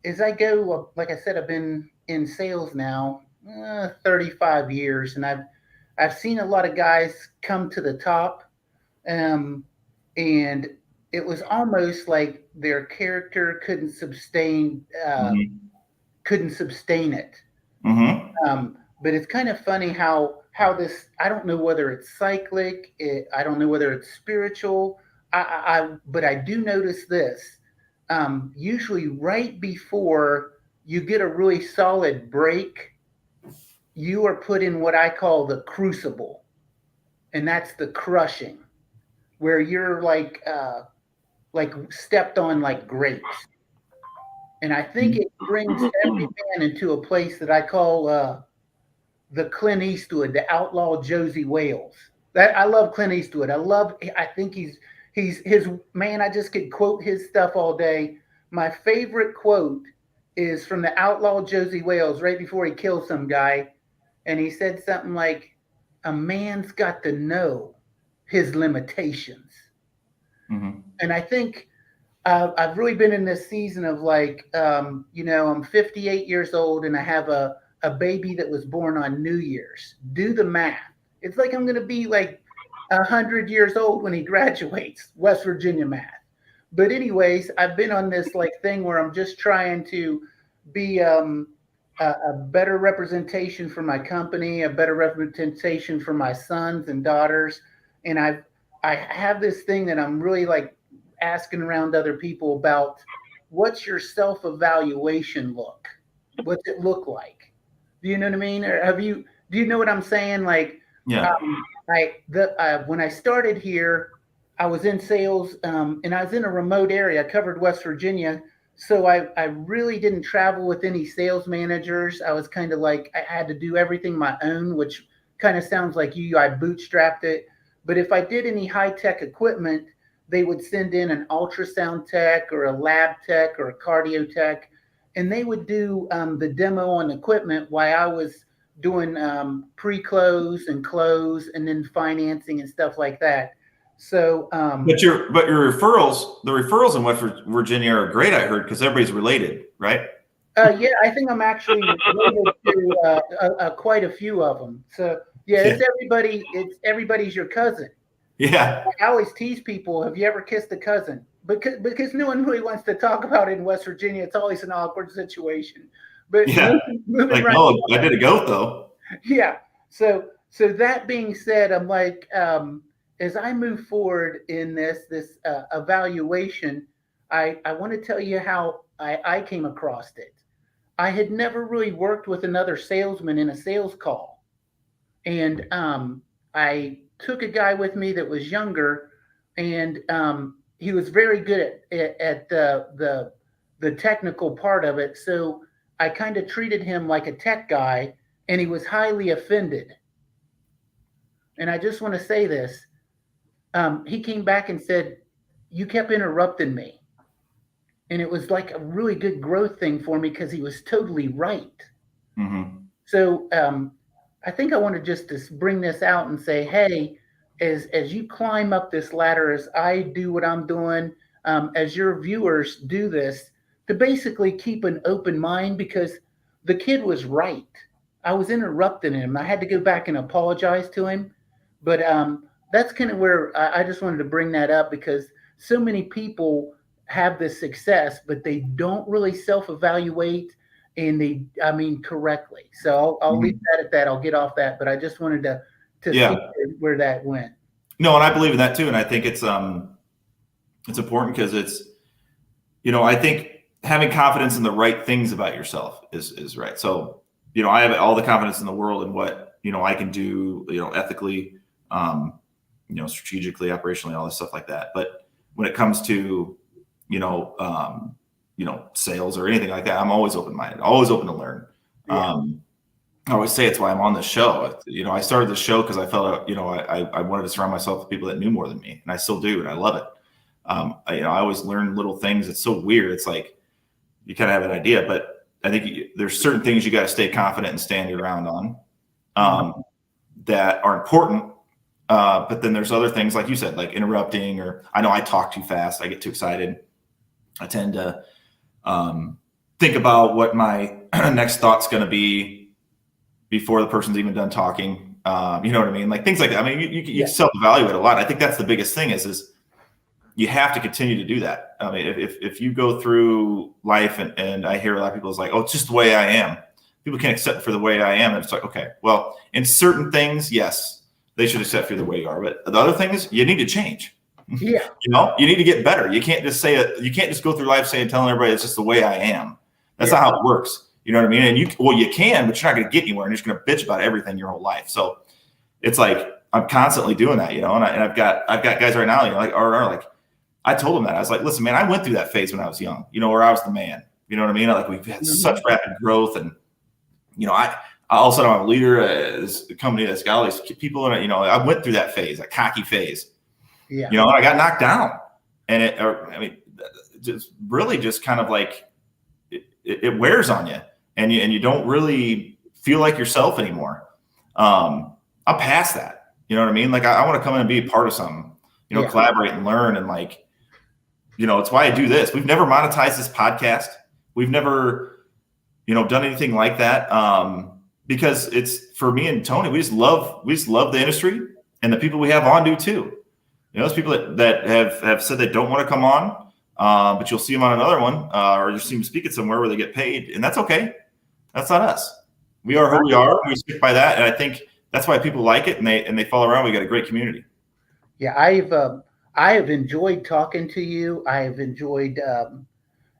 As I go, like I said, I've been in sales now 35 years, and I've seen a lot of guys come to the top, and it was almost like their character couldn't sustain it. Mm-hmm. But it's kind of funny how this, I don't know whether it's cyclic, I don't know whether it's spiritual, but I do notice this, usually right before you get a really solid break, you are put in what I call the crucible. And that's the crushing, where you're like stepped on like grapes. And I think it brings every man into a place that I call the Clint Eastwood, the outlaw Josie Wales. That I love Clint Eastwood. I think he's his man. I just could quote his stuff all day. My favorite quote is from the outlaw Josie Wales right before he kills some guy. And he said something like, a man's got to know his limitations. Mm-hmm. And I think I've really been in this season of like, I'm 58 years old and I have a baby that was born on New Year's. Do the math. It's like I'm going to be like 100 years old when he graduates West Virginia math. But anyways, I've been on this like thing where I'm just trying to be a better representation for my company, a better representation for my sons and daughters, and I have this thing that I'm really like asking around other people about what's your self evaluation look? What's it look like? Do you know what I mean? Or do you know what I'm saying? Like, Yeah. when I started here, I was in sales, and I was in a remote area. I covered West Virginia, so I really didn't travel with any sales managers. I was kind of like I had to do everything my own, which kind of sounds like you. I bootstrapped it, but if I did any high tech equipment, they would send in an ultrasound tech or a lab tech or a cardio tech, and they would do the demo on equipment while I was doing pre-close and close and then financing and stuff like that. So, but your referrals, the referrals in West Virginia are great. I heard because everybody's related, right? Yeah, I think I'm actually related to quite a few of them. So yeah, it's everybody. It's everybody's your cousin. Yeah. I always tease people, have you ever kissed a cousin? Because no one really wants to talk about it in West Virginia. It's always an awkward situation. But yeah, moving like, right no, I did a goat though. Yeah. So that being said, I'm like, as I move forward in this evaluation, I want to tell you how I came across it. I had never really worked with another salesman in a sales call, and I took a guy with me that was younger, and he was very good at the technical part of it. So I kind of treated him like a tech guy, and he was highly offended. And I just want to say this. He came back and said, "You kept interrupting me." And it was like a really good growth thing for me because he was totally right. Mm-hmm. So I think I want to just bring this out and say, hey, as you climb up this ladder, as I do what I'm doing, as your viewers do this, to basically keep an open mind because the kid was right. I was interrupting him. I had to go back and apologize to him. But that's kind of where I just wanted to bring that up because so many people have this success, but they don't really self-evaluate and correctly. So I'll leave that at that. I'll get off that, but I just wanted to see where that went. No, and I believe in that too. And I think it's important because it's, I think having confidence in the right things about yourself is right. So, I have all the confidence in the world in what, I can do, ethically, strategically, operationally, all this stuff like that. But when it comes to, sales or anything like that, I'm always open-minded, always open to learn. Yeah. I always say it's why I'm on this show. I started this show because I felt, I wanted to surround myself with people that knew more than me, and I still do, and I love it. I always learn little things. It's so weird. It's like you kind of have an idea, but I think there's certain things you got to stay confident and stand your ground on that are important. But then there's other things, like you said, like interrupting, or I know I talk too fast. I get too excited. I tend to think about what my next thought's going to be before the person's even done talking. You know what I mean? Like things like that. I mean, you self-evaluate a lot. I think that's the biggest thing is you have to continue to do that. I mean, if you go through life and I hear a lot of people is like, oh, it's just the way I am. People can't accept for the way I am. And it's like, okay, well, in certain things, yes, they should accept you the way you are. But the other things, you need to change. Yeah. You need to get better. You can't just say it. You can't just go through life telling everybody it's just the way I am. That's not how it works. You know what I mean? And you can, but you're not going to get anywhere. And you're just going to bitch about everything your whole life. So it's like, I'm constantly doing that, and I've got guys right now, like I told them that. I was like, listen, man, I went through that phase when I was young, where I was the man, you know what I mean? Like we've had such rapid growth, and, I all of a sudden I'm a leader at this company that's got all these people in it. I went through that phase, that cocky phase. Yeah. And I got knocked down, and just really just kind of like it wears on you, and you don't really feel like yourself anymore. I'm past that. You know what I mean? Like I want to come in and be a part of something, collaborate and learn, and it's why I do this. We've never monetized this podcast. We've never, done anything like that. because it's for me and Tony, we just love the industry, and the people we have on do too. You know, those people that have said they don't want to come on, but you'll see them on another one, or you see them speaking somewhere where they get paid, and that's okay. That's not us. We are who we are. We stick by that, and I think that's why people like it, and they follow around. We got a great community. Yeah, I have enjoyed talking to you. I have enjoyed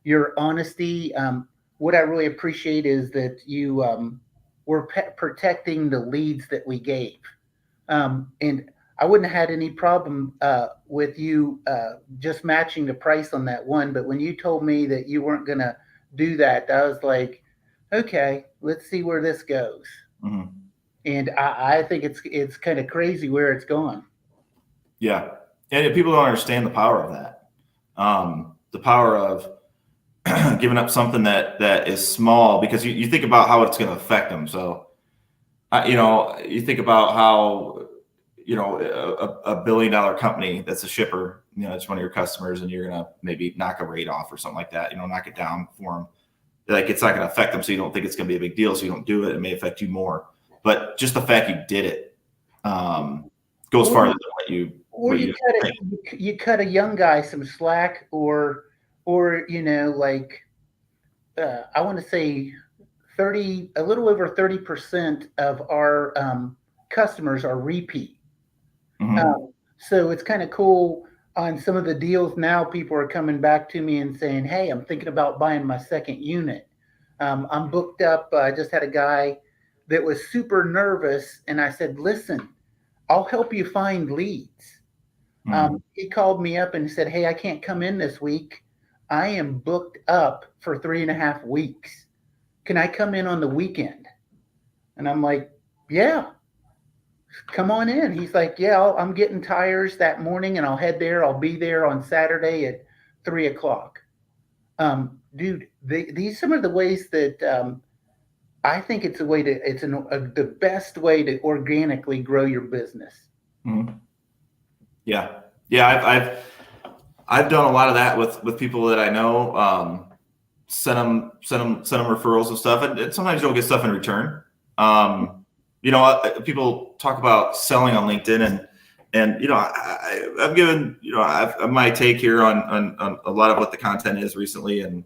your honesty. What I really appreciate is that you were protecting the leads that we gave, and I wouldn't have had any problem with you just matching the price on that one. But when you told me that you weren't going to do that, I was like, okay, let's see where this goes. Mm-hmm. And I think it's kind of crazy where it's gone. Yeah, and people don't understand the power of that. The power of giving up something that is small, because you think about how it's going to affect them. So, you think about how, a $1 billion company that's a shipper, it's one of your customers, and you're going to maybe knock a rate off or something like that, knock it down for them. Like, it's not going to affect them. So you don't think it's going to be a big deal. So you don't do it. It may affect you more, but just the fact you did it goes farther than what you. Or you cut a young guy some slack, or like I want to say a little over 30% of our customers are repeat. Mm-hmm. So it's kind of cool. On some of the deals now, people are coming back to me and saying, "Hey, I'm thinking about buying my second unit. I'm booked up. I just had a guy that was super nervous, and I said, listen, I'll help you find leads." He called me up and said, "Hey, I can't come in this week. I am booked up for 3.5 weeks. Can I come in on the weekend?" And I'm like, "Yeah, come on in." He's like, "Yeah, I'm getting tires that morning and I'll head there. I'll be there on Saturday at 3:00. Dude, these some of the ways that I think it's the best way to organically grow your business. Mm-hmm. Yeah. I've done a lot of that with people that I know. Send them referrals and stuff, and sometimes you don't get stuff in return. People talk about selling on LinkedIn, and I've given I've my take here on a lot of what the content is recently, and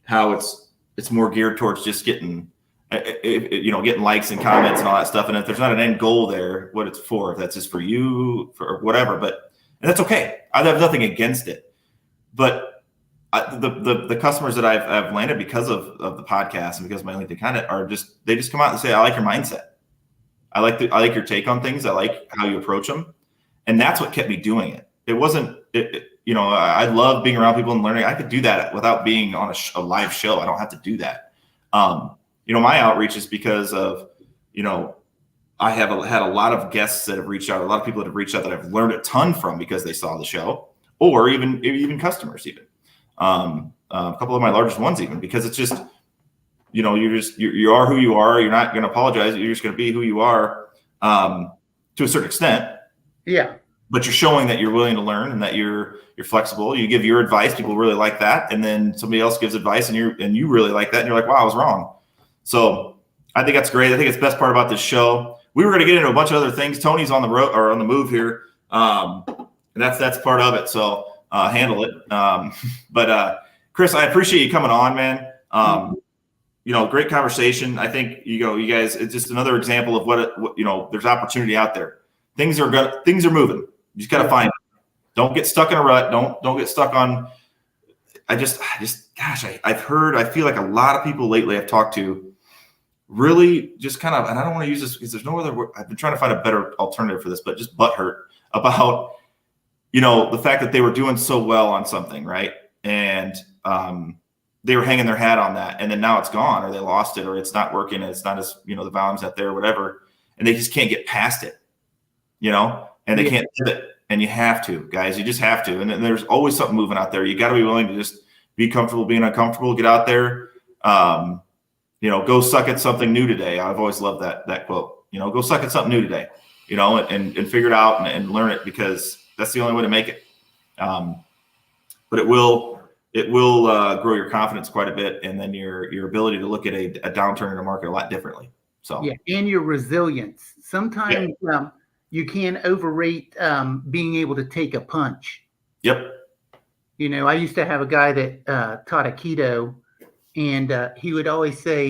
how it's more geared towards just getting likes and comments and all that stuff. And if there's not an end goal there, what it's for, if that's just for you, for whatever, and that's okay. I have nothing against it, but the customers that I've landed because of the podcast and because of my LinkedIn content they just come out and say, "I like your mindset. I like your take on things. I like how you approach them." And that's what kept me doing it. It wasn't, I love being around people and learning. I could do that without being on a live show. I don't have to do that. My outreach is because of, I have had a lot of guests that have reached out, a lot of people that have reached out that I've learned a ton from because they saw the show, or even customers, even a couple of my largest ones, even because it's just, you are who you are. You're not going to apologize. You're just going to be who you are to a certain extent. Yeah. But you're showing that you're willing to learn and that you're flexible. You give your advice. People really like that. And then somebody else gives advice and you really like that. And you're like, wow, I was wrong. So I think that's great. I think it's the best part about this show. We were going to get into a bunch of other things. Tony's on the road or on the move here. And that's part of it. So handle it. But Chris, I appreciate you coming on, man. Great conversation. I think, you guys, it's just another example of what there's opportunity out there. Things are moving. You just got to find it. Don't get stuck in a rut. Don't get stuck on. I feel like a lot of people lately I've talked to really just kind of, and I don't want to use this because there's no other word. I've been trying to find a better alternative for this, but just butthurt about, the fact that they were doing so well on something, right? And they were hanging their hat on that, and then now it's gone, or they lost it, or it's not working, and it's not as, the volume's not there, or whatever, and they just can't get past it, and they can't pivot. And you have to, guys. You just have to. And then there's always something moving out there. You got to be willing to just be comfortable being uncomfortable. Get out there. Go suck at something new today. I've always loved that quote. Go suck at something new today. And figure it out and learn it, because that's the only way to make it. But it will grow your confidence quite a bit, and then your ability to look at a downturn in the market a lot differently. So yeah, and your resilience. Sometimes you can overrate being able to take a punch. Yep. You know, I used to have a guy that taught Aikido, and he would always say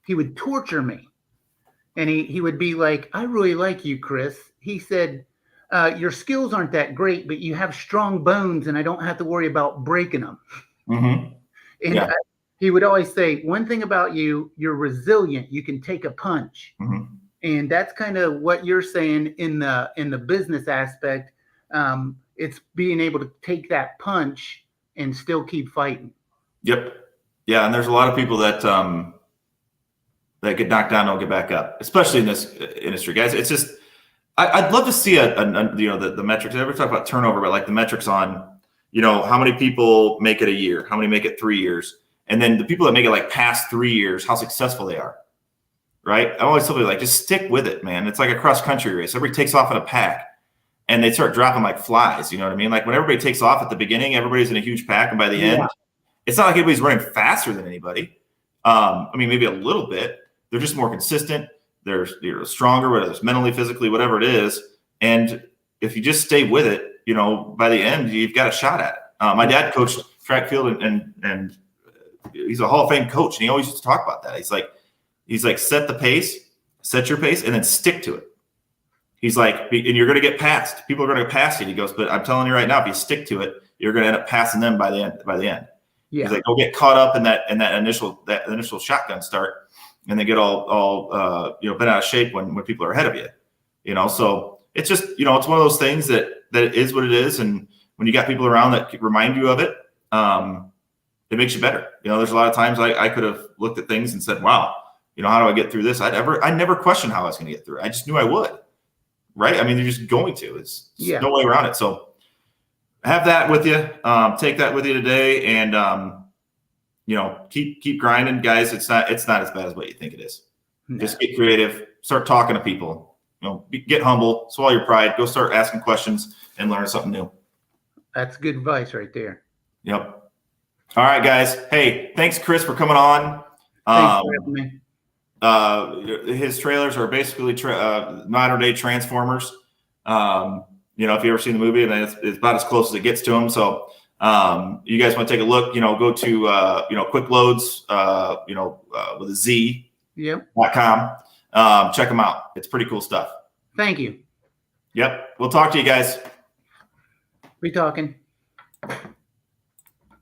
he would torture me, and he would be like, "I really like you, Chris." He said, "Your skills aren't that great, but you have strong bones, and I don't have to worry about breaking them." Mm-hmm. And Yeah. he would always say, "One thing about you, you're resilient. You can take a punch." Mm-hmm. And that's kind of what you're saying in the business aspect. It's being able to take that punch and still keep fighting. Yep. Yeah, and there's a lot of people that that get knocked down, don't get back up, especially in this industry, guys. It's just I'd love to see the metrics. I never talk about turnover, but like the metrics on how many people make it a year, how many make it 3 years, and then the people that make it like past 3 years, how successful they are. Right? I always tell people like just stick with it, man. It's like a cross country race. Everybody takes off in a pack, and they start dropping like flies. You know what I mean? Like when everybody takes off at the beginning, everybody's in a huge pack, and by the end, it's not like anybody's running faster than anybody. I mean, maybe a little bit. They're just more consistent. They're stronger, whether it's mentally, physically, whatever it is. And if you just stay with it, by the end, you've got a shot at it. My dad coached track field, and he's a Hall of Fame coach, and he always used to talk about that. He's like, set the pace, set your pace, and then stick to it. He's like, and you're going to get passed. People are going to get past you. He goes, but I'm telling you right now, if you stick to it, you're going to end up passing them by the end. Yeah. He's like, don't get caught up in that initial shotgun start, and then get all bent out of shape when people are ahead of you. So it's just it's one of those things that it is what it is, and when you got people around that remind you of it, it makes you better. There's a lot of times I could have looked at things and said, wow, how do I get through this? I never questioned how I was going to get through it. I just knew I would. Right? I mean, you're just going to. It's no way around it. So have that with you. Take that with you today, and keep grinding, guys. It's not as bad as what you think it is. No. Just get creative. Start talking to people. Get humble. Swallow your pride. Go start asking questions and learn something new. That's good advice right there. Yep. All right, guys. Hey, thanks, Chris, for coming on. Thanks for having me. His trailers are basically modern day Transformers. If you ever seen the movie, and it's about as close as it gets to them. So, you guys want to take a look, go to, Quick Loads, with a Z. Yep. .com. Check them out. It's pretty cool stuff. Thank you. Yep. We'll talk to you guys. We talking.